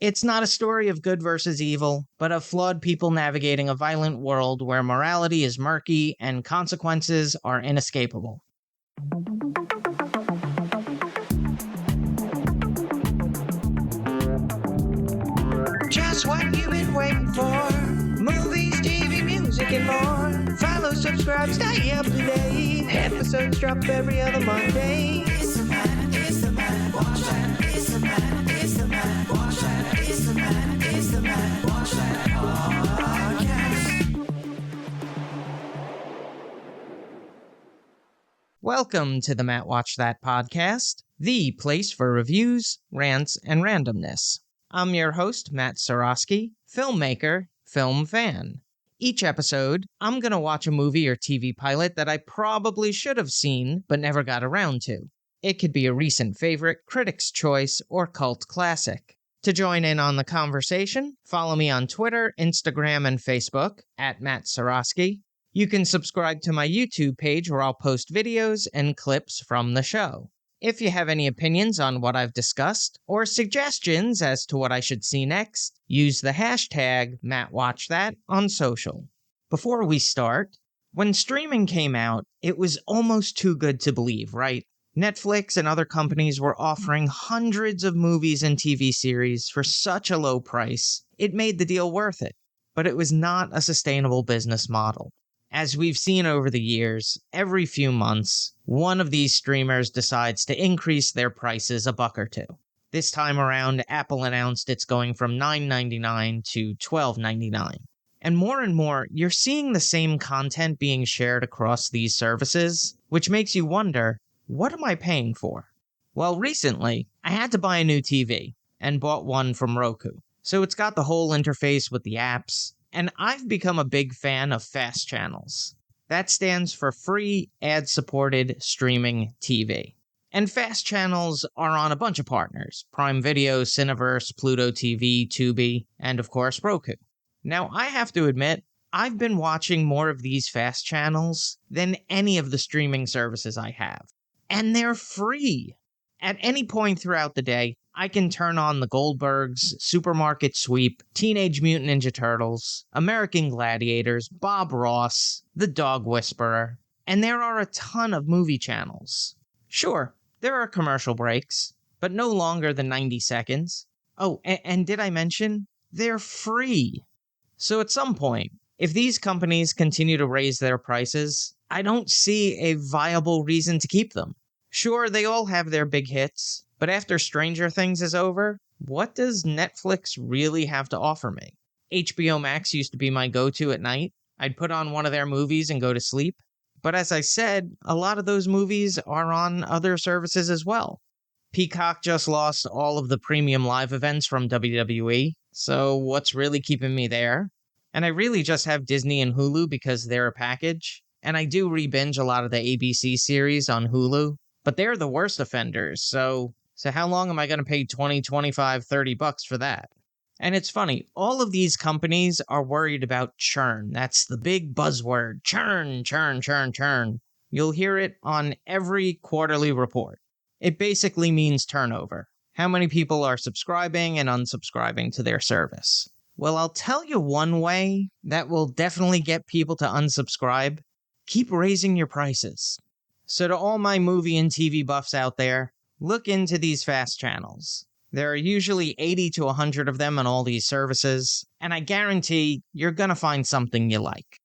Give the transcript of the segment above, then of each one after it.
It's not a story of good versus evil, but of flawed people navigating a violent world where morality is murky and consequences are inescapable. Just what you've been waiting for. Movies, TV, music, and more. Follow, subscribe, stay up to date. Episodes drop every other Monday. It's the man, watch that. It's the man, watch that. It's the man, watch that podcast. Welcome to the Matt Watch That podcast, the place for reviews, rants, and randomness. I'm your host, Matt Seroski, filmmaker, film fan. Each episode, I'm going to watch a movie or TV pilot that I probably should have seen but never got around to. It could be a recent favorite, critic's choice, or cult classic. To join in on the conversation, follow me on Twitter, Instagram, and Facebook at Matt Seroski. You can subscribe to my YouTube page where I'll post videos and clips from the show. If you have any opinions on what I've discussed, or suggestions as to what I should see next, use the hashtag MattWatchThat on social. Before we start, when streaming came out, it was almost too good to believe, right? Netflix and other companies were offering hundreds of movies and TV series for such a low price, it made the deal worth it. But it was not a sustainable business model. As we've seen over the years, every few months, one of these streamers decides to increase their prices a buck or two. This time around, Apple announced it's going from $9.99 to $12.99. And more, you're seeing the same content being shared across these services, which makes you wonder, what am I paying for? Well, recently, I had to buy a new TV, and bought one from Roku. So it's got the whole interface with the apps, and I've become a big fan of FAST channels. That stands for Free Ad-Supported Streaming TV. And FAST channels are on a bunch of partners: Prime Video, Cineverse, Pluto TV, Tubi, and of course Roku. Now, I have to admit, I've been watching more of these FAST channels than any of the streaming services I have. And they're free! At any point throughout the day, I can turn on the Goldbergs, Supermarket Sweep, Teenage Mutant Ninja Turtles, American Gladiators, Bob Ross, The Dog Whisperer, and there are a ton of movie channels. Sure, there are commercial breaks, but no longer than 90 seconds. Oh, and did I mention? They're free! So at some point, if these companies continue to raise their prices, I don't see a viable reason to keep them. Sure, they all have their big hits, but after Stranger Things is over, what does Netflix really have to offer me? HBO Max used to be my go-to at night. I'd put on one of their movies and go to sleep. But as I said, a lot of those movies are on other services as well. Peacock just lost all of the premium live events from WWE, so what's really keeping me there? And I really just have Disney and Hulu because they're a package. And I do re-binge a lot of the ABC series on Hulu, but they're the worst offenders, so how long am I going to pay $20, $25, $30 for that? And it's funny, all of these companies are worried about churn. That's the big buzzword, churn, churn, churn, churn. You'll hear it on every quarterly report. It basically means turnover. How many people are subscribing and unsubscribing to their service? Well, I'll tell you one way that will definitely get people to unsubscribe. Keep raising your prices. So to all my movie and TV buffs out there, look into these FAST channels. There are usually 80 to 100 of them on all these services, and I guarantee you're gonna find something you like.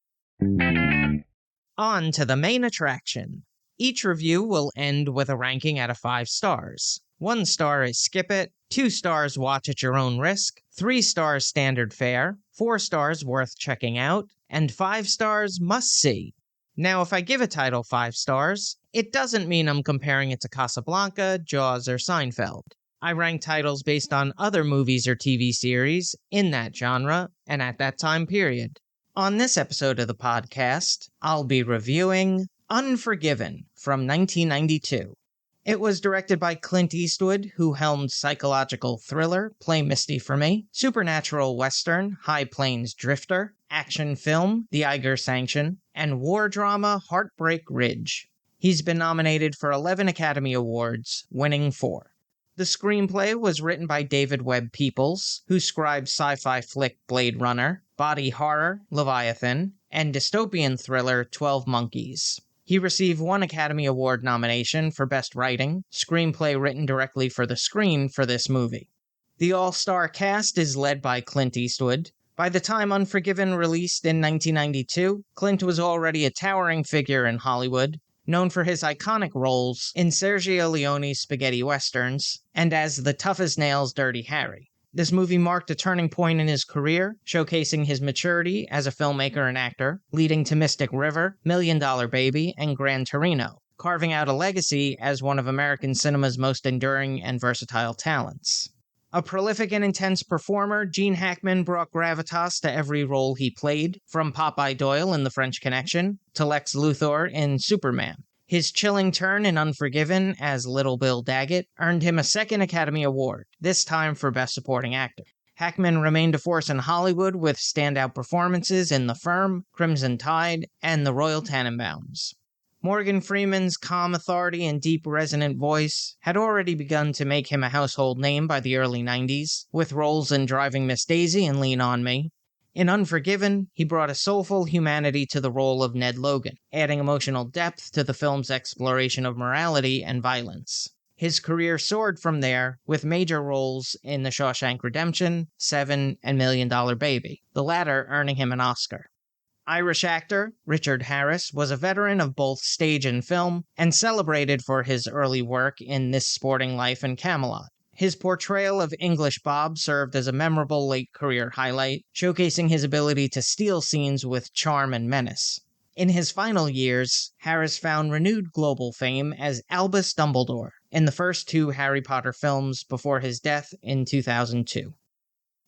On to the main attraction. Each review will end with a ranking out of 5 stars. 1 star is skip it, 2 stars watch at your own risk, 3 stars standard fare, 4 stars worth checking out, and 5 stars must see. Now, if I give a title 5 stars, it doesn't mean I'm comparing it to Casablanca, Jaws, or Seinfeld. I rank titles based on other movies or TV series in that genre and at that time period. On this episode of the podcast, I'll be reviewing Unforgiven from 1992. It was directed by Clint Eastwood, who helmed psychological thriller Play Misty for Me, supernatural western High Plains Drifter, action film The Eiger Sanction, and war drama Heartbreak Ridge. He's been nominated for 11 Academy Awards, winning 4. The screenplay was written by David Webb Peoples, who scribed sci-fi flick Blade Runner, body horror Leviathan, and dystopian thriller 12 Monkeys. He received 1 Academy Award nomination for Best Writing, screenplay written directly for the screen for this movie. The all-star cast is led by Clint Eastwood. By the time Unforgiven released in 1992, Clint was already a towering figure in Hollywood, known for his iconic roles in Sergio Leone's spaghetti westerns and as the tough-as-nails Dirty Harry. This movie marked a turning point in his career, showcasing his maturity as a filmmaker and actor, leading to Mystic River, $1 Million Baby, and Gran Torino, carving out a legacy as one of American cinema's most enduring and versatile talents. A prolific and intense performer, Gene Hackman brought gravitas to every role he played, from Popeye Doyle in The French Connection to Lex Luthor in Superman. His chilling turn in Unforgiven as Little Bill Daggett earned him a 2nd Academy Award, this time for Best Supporting Actor. Hackman remained a force in Hollywood with standout performances in The Firm, Crimson Tide, and The Royal Tenenbaums. Morgan Freeman's calm authority and deep resonant voice had already begun to make him a household name by the early 90s, with roles in Driving Miss Daisy and Lean On Me. In Unforgiven, he brought a soulful humanity to the role of Ned Logan, adding emotional depth to the film's exploration of morality and violence. His career soared from there, with major roles in The Shawshank Redemption, Seven, and $1 Million Baby, the latter earning him an Oscar. Irish actor Richard Harris was a veteran of both stage and film, and celebrated for his early work in This Sporting Life and Camelot. His portrayal of English Bob served as a memorable late-career highlight, showcasing his ability to steal scenes with charm and menace. In his final years, Harris found renewed global fame as Albus Dumbledore in the first 2 Harry Potter films before his death in 2002.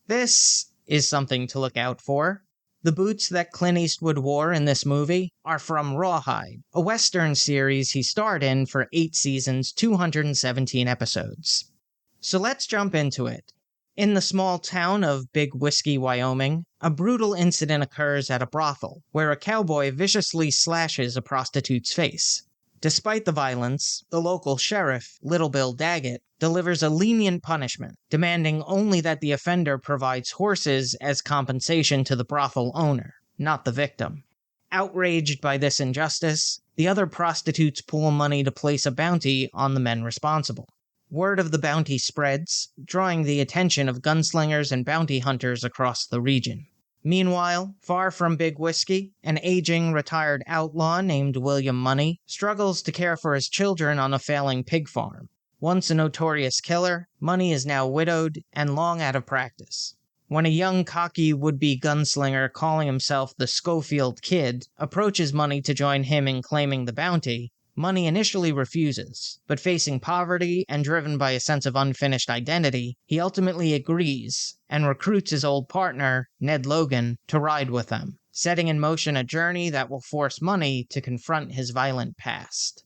This is something to look out for. The boots that Clint Eastwood wore in this movie are from Rawhide, a Western series he starred in for 8 seasons, 217 episodes. So let's jump into it. In the small town of Big Whiskey, Wyoming, a brutal incident occurs at a brothel, where a cowboy viciously slashes a prostitute's face. Despite the violence, the local sheriff, Little Bill Daggett, delivers a lenient punishment, demanding only that the offender provides horses as compensation to the brothel owner, not the victim. Outraged by this injustice, the other prostitutes pool money to place a bounty on the men responsible. Word of the bounty spreads, drawing the attention of gunslingers and bounty hunters across the region. Meanwhile, far from Big Whiskey, an aging, retired outlaw named William Money struggles to care for his children on a failing pig farm. Once a notorious killer, Money is now widowed and long out of practice. When a young, cocky would-be gunslinger calling himself the Schofield Kid approaches Money to join him in claiming the bounty, Money initially refuses, but facing poverty and driven by a sense of unfinished identity, he ultimately agrees and recruits his old partner, Ned Logan, to ride with them, setting in motion a journey that will force Money to confront his violent past.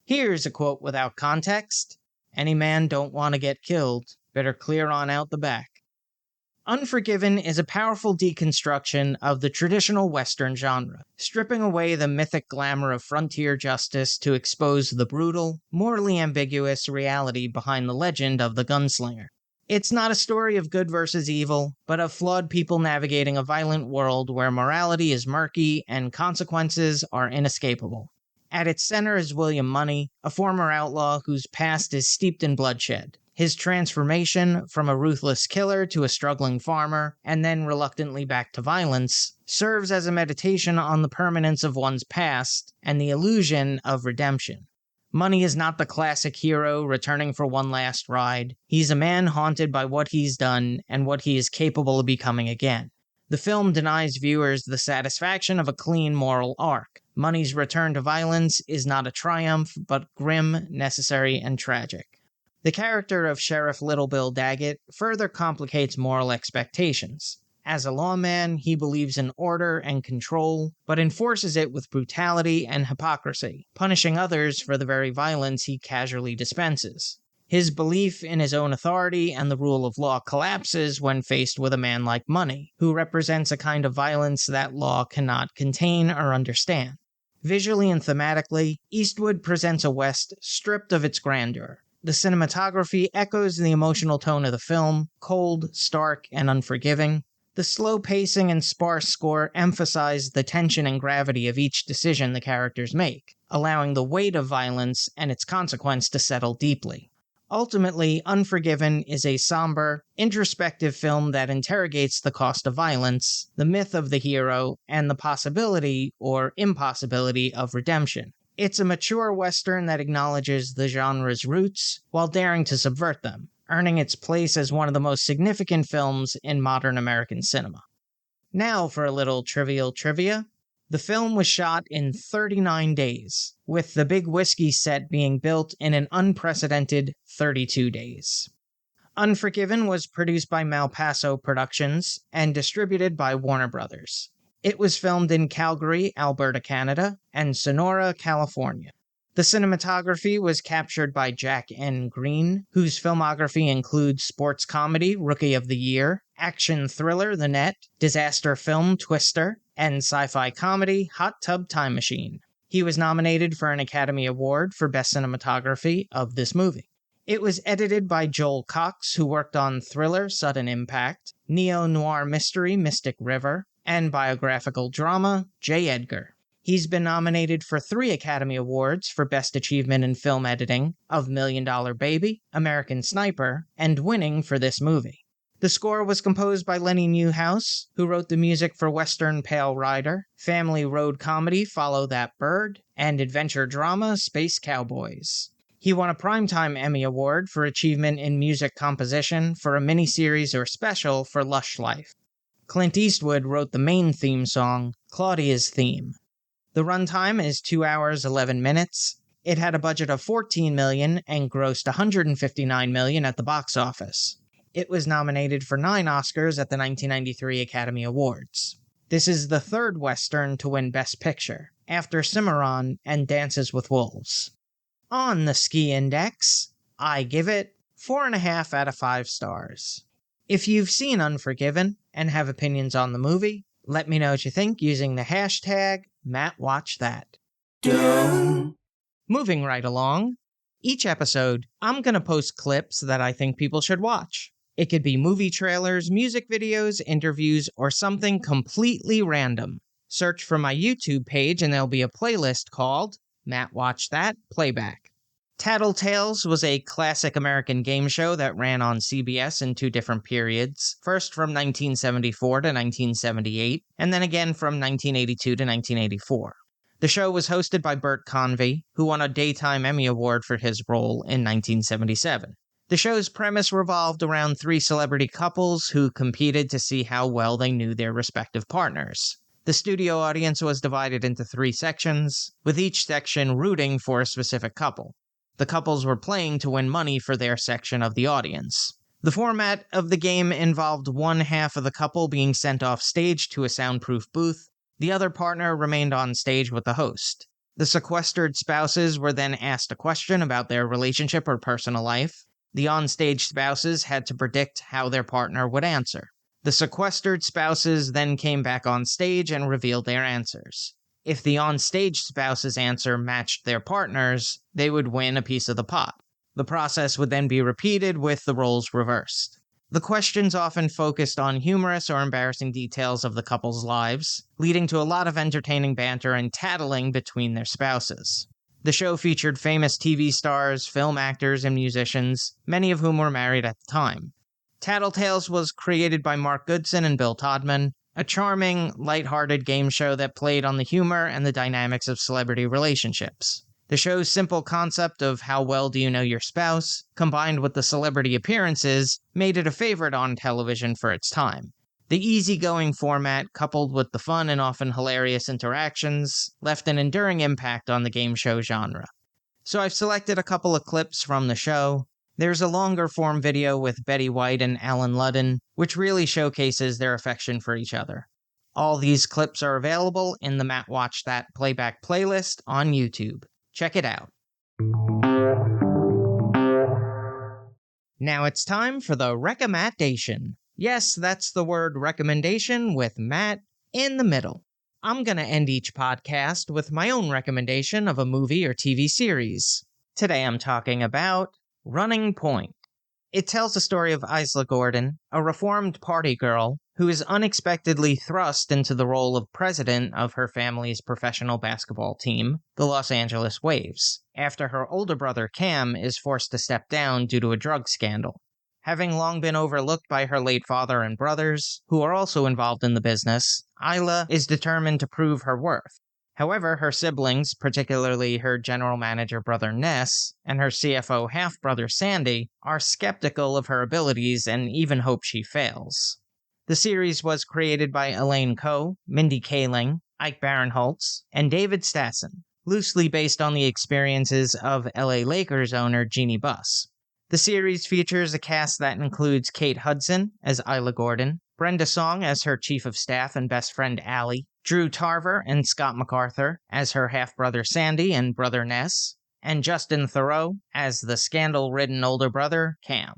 Here's a quote without context: "Any man don't want to get killed, better clear on out the back." Unforgiven is a powerful deconstruction of the traditional Western genre, stripping away the mythic glamour of frontier justice to expose the brutal, morally ambiguous reality behind the legend of the gunslinger. It's not a story of good versus evil, but of flawed people navigating a violent world where morality is murky and consequences are inescapable. At its center is William Money, a former outlaw whose past is steeped in bloodshed. His transformation from a ruthless killer to a struggling farmer, and then reluctantly back to violence, serves as a meditation on the permanence of one's past and the illusion of redemption. Money is not the classic hero returning for one last ride. He's a man haunted by what he's done and what he is capable of becoming again. The film denies viewers the satisfaction of a clean moral arc. Money's return to violence is not a triumph, but grim, necessary, and tragic. The character of Sheriff Little Bill Daggett further complicates moral expectations. As a lawman, he believes in order and control, but enforces it with brutality and hypocrisy, punishing others for the very violence he casually dispenses. His belief in his own authority and the rule of law collapses when faced with a man like Money, who represents a kind of violence that law cannot contain or understand. Visually and thematically, Eastwood presents a West stripped of its grandeur. The cinematography echoes the emotional tone of the film, cold, stark, and unforgiving. The slow pacing and sparse score emphasize the tension and gravity of each decision the characters make, allowing the weight of violence and its consequence to settle deeply. Ultimately, Unforgiven is a somber, introspective film that interrogates the cost of violence, the myth of the hero, and the possibility or impossibility of redemption. It's a mature Western that acknowledges the genre's roots while daring to subvert them, earning its place as one of the most significant films in modern American cinema. Now for a little trivial trivia. The film was shot in 39 days, with the Big Whiskey set being built in an unprecedented 32 days. Unforgiven was produced by Malpaso Productions and distributed by Warner Brothers. It was filmed in Calgary, Alberta, Canada, and Sonora, California. The cinematography was captured by Jack N. Green, whose filmography includes sports comedy Rookie of the Year, action thriller The Net, disaster film Twister, and sci-fi comedy Hot Tub Time Machine. He was nominated for an Academy Award for Best Cinematography of this movie. It was edited by Joel Cox, who worked on thriller Sudden Impact, neo-noir mystery Mystic River, and biographical drama J. Edgar. He's been nominated for 3 Academy Awards for Best Achievement in Film Editing of $1 Million Baby, American Sniper, and winning for this movie. The score was composed by Lenny Newhouse, who wrote the music for Western Pale Rider, family road comedy Follow That Bird, and adventure drama Space Cowboys. He won a Primetime Emmy Award for Achievement in Music Composition for a miniseries or special for Lush Life. Clint Eastwood wrote the main theme song, Claudia's Theme. The runtime is 2 hours 11 minutes. It had a budget of $14 million and grossed $159 million at the box office. It was nominated for 9 Oscars at the 1993 Academy Awards. This is the third Western to win Best Picture, after Cimarron and Dances with Wolves. On the Ski Index, I give it 4.5 out of 5 stars. If you've seen Unforgiven and have opinions on the movie, let me know what you think using the hashtag #MattWatchThat. Moving right along, each episode, I'm going to post clips that I think people should watch. It could be movie trailers, music videos, interviews, or something completely random. Search for my YouTube page and there'll be a playlist called Matt Watch That Playback. Tattletales was a classic American game show that ran on CBS in 2 different periods, first from 1974 to 1978, and then again from 1982 to 1984. The show was hosted by Bert Convy, who won a Daytime Emmy Award for his role in 1977. The show's premise revolved around 3 celebrity couples who competed to see how well they knew their respective partners. The studio audience was divided into 3 sections, with each section rooting for a specific couple. The couples were playing to win money for their section of the audience. The format of the game involved one half of the couple being sent off stage to a soundproof booth. The other partner remained on stage with the host. The sequestered spouses were then asked a question about their relationship or personal life. The on-stage spouses had to predict how their partner would answer. The sequestered spouses then came back on stage and revealed their answers. If the on-stage spouse's answer matched their partner's, they would win a piece of the pot. The process would then be repeated with the roles reversed. The questions often focused on humorous or embarrassing details of the couple's lives, leading to a lot of entertaining banter and tattling between their spouses. The show featured famous TV stars, film actors, and musicians, many of whom were married at the time. Tattletales was created by Mark Goodson and Bill Todman, a charming, lighthearted game show that played on the humor and the dynamics of celebrity relationships. The show's simple concept of how well do you know your spouse, combined with the celebrity appearances, made it a favorite on television for its time. The easygoing format, coupled with the fun and often hilarious interactions, left an enduring impact on the game show genre. So I've selected a couple of clips from the show. There's a longer form video with Betty White and Alan Ludden, which really showcases their affection for each other. All these clips are available in the Matt Watch That Playback playlist on YouTube. Check it out. Now it's time for the recommendation. Yes, that's the word recommendation with Matt in the middle. I'm going to end each podcast with my own recommendation of a movie or TV series. Today I'm talking about Running Point. It tells the story of Isla Gordon, a reformed party girl who is unexpectedly thrust into the role of president of her family's professional basketball team, the Los Angeles Waves, after her older brother Cam is forced to step down due to a drug scandal. Having long been overlooked by her late father and brothers, who are also involved in the business, Isla is determined to prove her worth. However, her siblings, particularly her general manager brother Ness and her CFO half-brother Sandy, are skeptical of her abilities and even hope she fails. The series was created by Elaine Coe, Mindy Kaling, Ike Barinholtz, and David Stassen, loosely based on the experiences of LA Lakers owner Jeannie Buss. The series features a cast that includes Kate Hudson as Isla Gordon, Brenda Song as her chief of staff and best friend Allie, Drew Tarver and Scott MacArthur as her half-brother Sandy and brother Ness, and Justin Theroux as the scandal-ridden older brother Cam.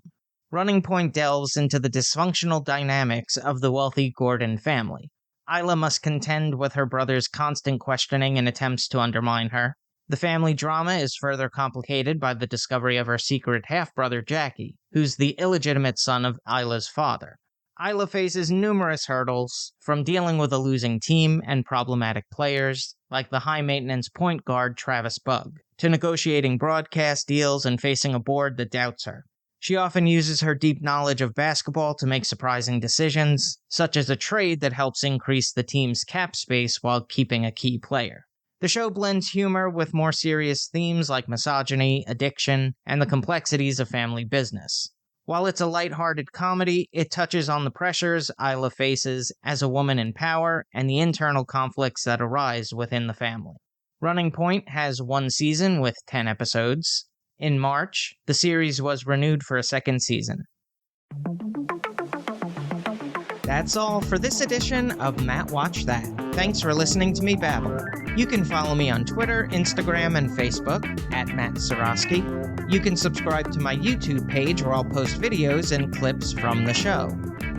Running Point delves into the dysfunctional dynamics of the wealthy Gordon family. Isla must contend with her brother's constant questioning and attempts to undermine her. The family drama is further complicated by the discovery of her secret half-brother Jackie, who's the illegitimate son of Isla's father. Isla faces numerous hurdles, from dealing with a losing team and problematic players, like the high-maintenance point guard Travis Bugg, to negotiating broadcast deals and facing a board that doubts her. She often uses her deep knowledge of basketball to make surprising decisions, such as a trade that helps increase the team's cap space while keeping a key player. The show blends humor with more serious themes like misogyny, addiction, and the complexities of family business. While it's a lighthearted comedy, it touches on the pressures Isla faces as a woman in power and the internal conflicts that arise within the family. Running Point has one season with 10 episodes. In March, the series was renewed for a second season. That's all for this edition of Matt Watch That. Thanks for listening to me babble. You can follow me on Twitter, Instagram, and Facebook at Matt Seroski. You can subscribe to my YouTube page where I'll post videos and clips from the show.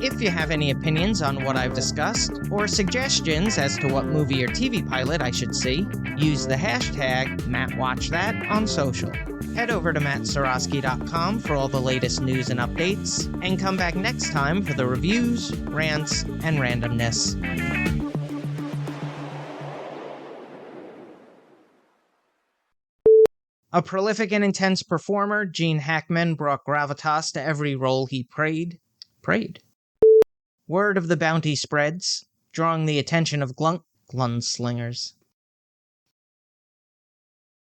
If you have any opinions on what I've discussed, or suggestions as to what movie or TV pilot I should see, use the hashtag MattWatchThat on social. Head over to mattseroski.com for all the latest news and updates, and come back next time for the reviews, rants, and randomness. A prolific and intense performer, Gene Hackman brought gravitas to every role he prayed. Word of the bounty spreads, drawing the attention of glunslingers.